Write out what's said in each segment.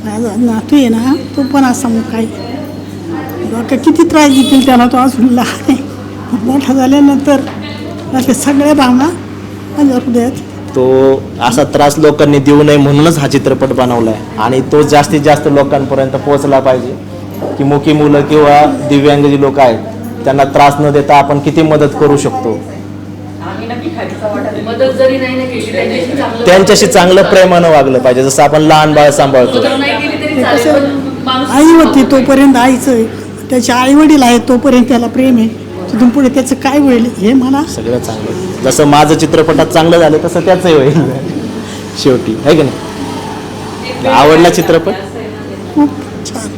माझा नातू आहे ना, तो पण असा मग काही लोक किती त्रास देतील त्याला, तो अजून लहान आहे. मोठा झाल्यानंतर असे सगळ्या भावना माझ्या हृदयात. तो असा त्रास लोकांनी देऊ नये म्हणूनच हा चित्रपट बनवला आहे आणि तो जास्तीत जास्त लोकांपर्यंत पोहोचला पाहिजे की मुकी मुलं किंवा दिव्यांग जी लोक आहेत त्यांना त्रास न देता आपण किती मदत करू शकतो. त्यांच्याशी चांगलं प्रेमानं वागलं पाहिजे, जसं आपण लहान बाळ सांभाळतो. आई होती तोपर्यंत आईचं, त्याचे आई वडील आहेत तोपर्यंत त्याला प्रेम आहे. तिथून पुढे त्याचं काय होईल हे मला सगळं चांगलं, जसं माझं चित्रपटात चांगलं झालं तसं त्याचंही होईल शेवटी, आहे का नाही. आवडला चित्रपट खूप छान.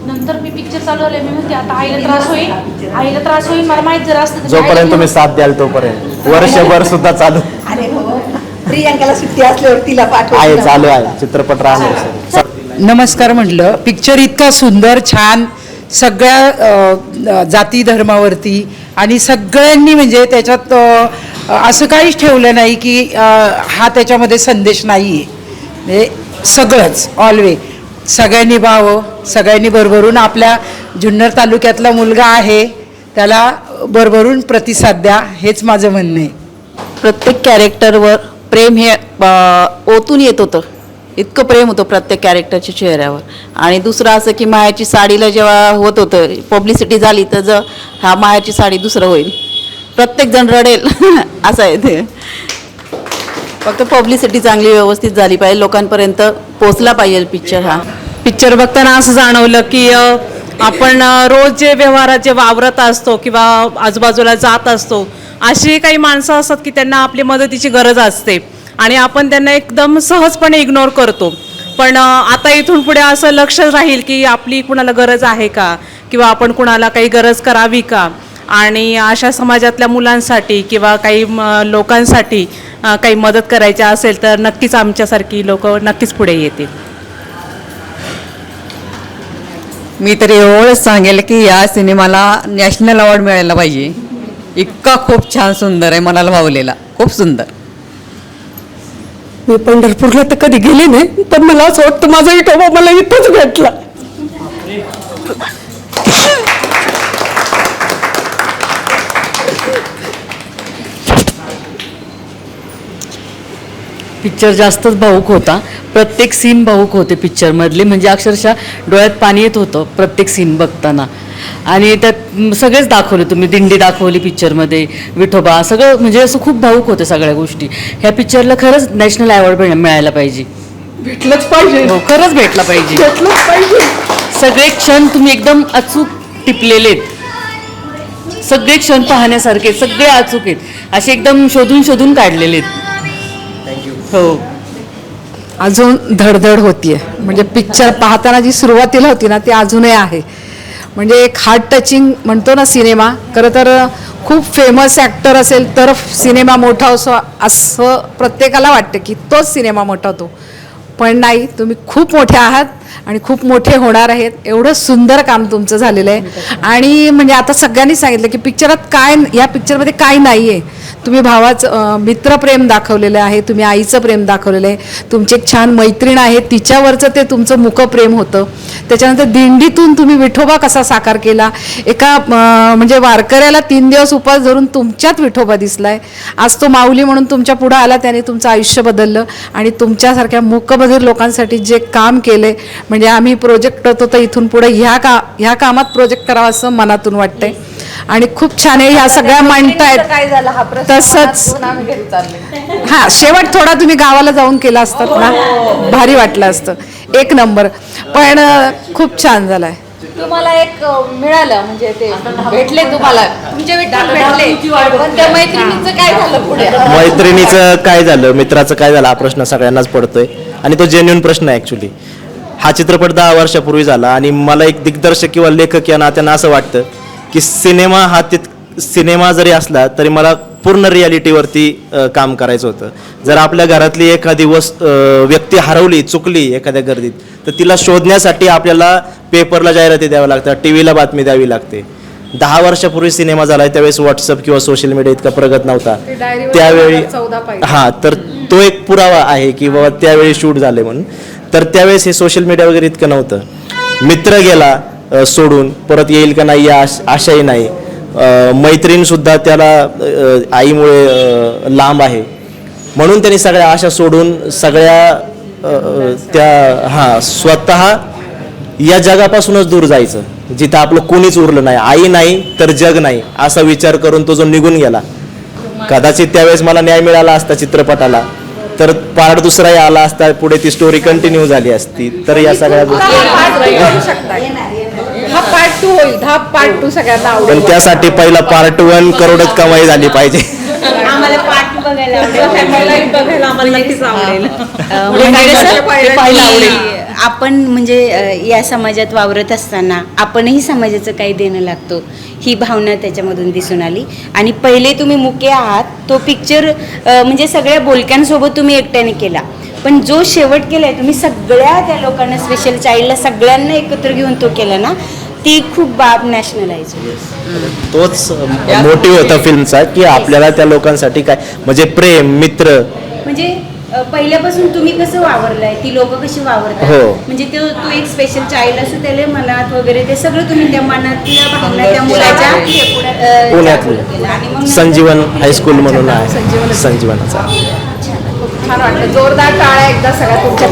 नंतर मी पिक्चर चालू झाले, मी म्हणते आता आईला त्रास होईल मला माहित जर असतं. जोपर्यंत तुम्ही साथ द्याल तोपर्यंत वर्षभर सुद्धा चालू प्रियांकाला सुट्टी असल्यावर तिला आहे, चालू आहे चित्रपट राहणार. नमस्कार म्हटलं. पिक्चर इतका सुंदर छान, सगळ्या जाती धर्मावरती आणि सगळ्यांनी म्हणजे त्याच्यात असं काहीच ठेवलं नाही की हा त्याच्यामध्ये संदेश नाही आहे. म्हणजे सगळंच ऑलवे सगळ्यांनी भावं, सगळ्यांनी भरभरून आपल्या जुन्नर तालुक्यातला मुलगा आहे त्याला भरभरून प्रतिसाद द्या, हेच माझं म्हणणं आहे. प्रत्येक कॅरेक्टरवर प्रेम हे ओतून येत होतं, इतकं प्रेम होतं प्रत्येक कॅरेक्टरच्या चेहऱ्यावर. आणि दुसरं असं की मायाची साडीला जेव्हा होत होतं पब्लिसिटी झाली तर हा मायाची साडी दुसरं होईल, प्रत्येक जण रडेल असं आहे ते. फक्त पब्लिसिटी चांगली व्यवस्थित झाली पाहिजे, लोकांपर्यंत पोचला पाहिजे पिक्चर. हा पिक्चर बघताना असं जाणवलं की आपण रोज जे व्यवहारात जे वावरत असतो किंवा आजूबाजूला जात असतो, अशी काही माणसं असतात की त्यांना आपली मदतीची गरज असते आणि आपण त्यांना एकदम सहजपणे इग्नोर करतो. पण आता इथून पुढे असं लक्ष राहील की आपली कुणाला गरज आहे का किंवा आपण कुणाला काही गरज करावी का. आणि अशा समाजातल्या मुलांसाठी किंवा काही लोकांसाठी काही मदत करायची असेल तर नक्कीच आमच्यासारखी लोक नक्कीच पुढे येतील. मी तर एवढंच सांगेल की या सिनेमाला नॅशनल अवॉर्ड मिळायला पाहिजे. इतका खूप छान सुंदर आहे, मनाला भावलेला, खूप सुंदर. मी पंढरपूरला तर कधी गेले नाही, पण मला असं वाटतं माझा विठोबा मला इथंच भेटला. पिक्चर जास्तच भावूक होता, प्रत्येक सीन भावूक होते पिक्चरमधले, म्हणजे अक्षरशः डोळ्यात पाणी येत होतं प्रत्येक सीन बघताना. आणि त्यात सगळेच दाखवले तुम्ही, दिंडी दाखवली पिक्चरमध्ये, विठोबा, सगळं म्हणजे असं खूप भावूक होतं सगळ्या गोष्टी. ह्या पिक्चरला खरंच नॅशनल अवॉर्ड मिळायला पाहिजे, भेटलंच पाहिजे. हो खरंच भेटला पाहिजे. भेटलंच पाहिजे. सगळे क्षण तुम्ही एकदम अचूक टिपलेले आहेत, सगळे क्षण पाहण्यासारखे, सगळे अचूक आहेत, असे एकदम शोधून शोधून काढलेले आहेत. हो अजून धडधड होतीये, म्हणजे पिक्चर पाहताना जी सुरुवातीला होती ना ती अजूनही आहे. म्हणजे एक हार्ट टचिंग म्हणतो ना सिनेमा, खरं तर खूप फेमस ॲक्टर असेल तर सिनेमा मोठा असं प्रत्येकाला वाटतं की तोच सिनेमा मोठा होतो, पण नाही, तुम्ही खूप मोठे आहात आणि खूप मोठे होणार आहेत. एवढं सुंदर काम तुमचं झालेलं आहे. आणि म्हणजे आता सगळ्यांनी सांगितलं की पिक्चरात काय, या पिक्चरमध्ये काय नाही आहे. तुम्ही भावाचं मित्रप्रेम दाखवलेलं आहे, तुम्ही आईचं प्रेम दाखवलेलं आहे, तुमची एक छान मैत्रीण आहे तिच्यावरचं ते तुमचं मुकप्रेम होतं. त्याच्यानंतर दिंडीतून तुम्ही विठोबा कसा साकार केला, एका म्हणजे वारकऱ्याला 3 दिवस उपवास धरून तुमच्यात विठोबा दिसलाय. आज तो माऊली म्हणून तुमच्या पुढं आला, त्याने तुमचं आयुष्य बदललं. आणि तुमच्यासारख्या मूकबधिर लोकांसाठी जे काम केले, म्हणजे आम्ही प्रोजेक्ट करतो तर इथून पुढे ह्या कामात प्रोजेक्ट करावा असं मनातून वाटतंय. आणि खूप छान आहे, ह्या सगळ्या मांडतायत. तसंच हां, शेवट थोडा तुम्ही गावाला जाऊन केला असतात ना, भारी वाटलं असतं, एक नंबर. पण खूप छान झालाय. तुम्हाला एक मिळालं म्हणजे ते भेटले, तुम्हाला तुमचे विठ्ठल भेटले, पण त्या मैत्रिणीचं काय झालं पुढे? मैत्रिणीचं काय झालं, मित्राचं काय झालं, हा प्रश्न सगळ्यांनाच पडतोय आणि तो जेन्युइन प्रश्न आहे ॲक्च्युली. हा चित्रपट 10 वर्षापूर्वी झाला आणि मला एक दिग्दर्शक किंवा लेखक या नात्यानं असं वाटतं की सिनेमा जरी असला तरी मला पूर्ण रियालिटीवरती काम करायचं होतं. जर आपल्या घरातली एखादी व्यक्ती हरवली, चुकली एखाद्या गर्दीत, तर तिला शोधण्यासाठी आपल्याला पेपरला जाहिराती द्याव्या लागतात, टी व्हीला बातमी द्यावी लागते. 10 वर्षापूर्वी सिनेमा झाला त्यावेळेस व्हॉट्सअप किंवा सोशल मीडिया इतका प्रगत नव्हता. त्यावेळी हां, तर तो एक पुरावा आहे की बाबा त्यावेळी शूट झाले म्हणून. तर त्यावेळेस हे सोशल मीडिया वगैरे इतकं नव्हतं. मित्र गेला सोडून, परत येईल का नाही या आशाही नाही. मैत्रीणसुद्धा त्याला आईमुळे लांब आहे म्हणून त्यांनी सगळ्या आशा सोडून सगळ्या स्वतः या जगापासूनच दूर जायचं जिथं आपलं कोणीच उरलं नाही, आई नाही तर जग नाही असा विचार करून तो जो निघून गेला. कदाचित त्यावेळेस मला न्याय मिळाला असता चित्रपटाला, तर पार्ट दुसराही आला असता, पुढे ती स्टोरी कंटिन्यू झाली असती. तर या सगळ्या गोष्टी हा पार्ट 2 होईल, हा पार्ट 2 सगळ्यांना आवडेल. पण त्यासाठी पहिला पार्ट 1 करोडच कमाई झाली पाहिजे. आम्हाला पाठ बघायला आवडेल. बघायला आम्हाला नक्कीच आवडेल. आपण म्हणजे या समाजात वावरत असताना आपणही समाजाचं काही देणं लागतो ही भावना त्याच्यामधून दिसून आली. आणि पहिले तुम्ही मुके आहात तो पिक्चर म्हणजे सगळ्या बोलक्यांसोबत तुम्ही एकट्याने केला, पण जो शेवट केलाय तुम्ही सगळ्या त्या लोकांना, स्पेशल चाइल्डला सगळ्यांना एकत्र घेऊन तो केला ना, ती खूप बाब नॅशनलाइज होती. तोच मोटिव्ह होता फिल्मचा की आपल्याला त्या लोकांसाठी काय म्हणजे प्रेम, मित्र. म्हणजे पहिल्यापासून तुम्ही कसं वावरलाय, ती लोक कशी वावरतात, हो. म्हणजे तो एक स्पेशल चाइल्ड असो, त्याला मनात वगैरे ते सगळं तुम्ही त्या मनातल्या भावना त्या मुलाच्या पुण्यातलं संजीवन हायस्कूल म्हणून आहे, संजीवनाचा. छान वाटलं. जोरदार टाळ्या एकदा सगळ्या तुमच्या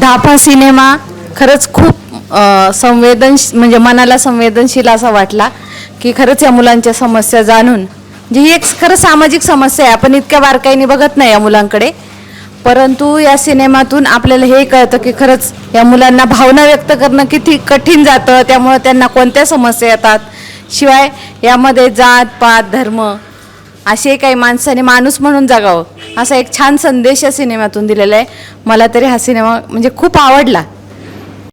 धापा सिनेमा खरंच खूप म्हणजे मनाला संवेदनशील असा वाटला की खरंच या मुलांच्या समस्या जाणून, म्हणजे ही एक खरंच सामाजिक समस्या आहे. आपण इतक्या बारकाईने बघत नाही या मुलांकडे, परंतु या सिनेमातून आपल्याला हे कळतं की खरंच या मुलांना भावना व्यक्त करणं किती कठीण जातं, त्यामुळं त्यांना कोणत्या समस्या येतात. शिवाय यामध्ये जात पात धर्म असे काही माणसाने माणूस म्हणून जगावं असा एक छान संदेश या सिनेमातून दिलेला आहे. मला तरी हा सिनेमा म्हणजे खूप आवडला.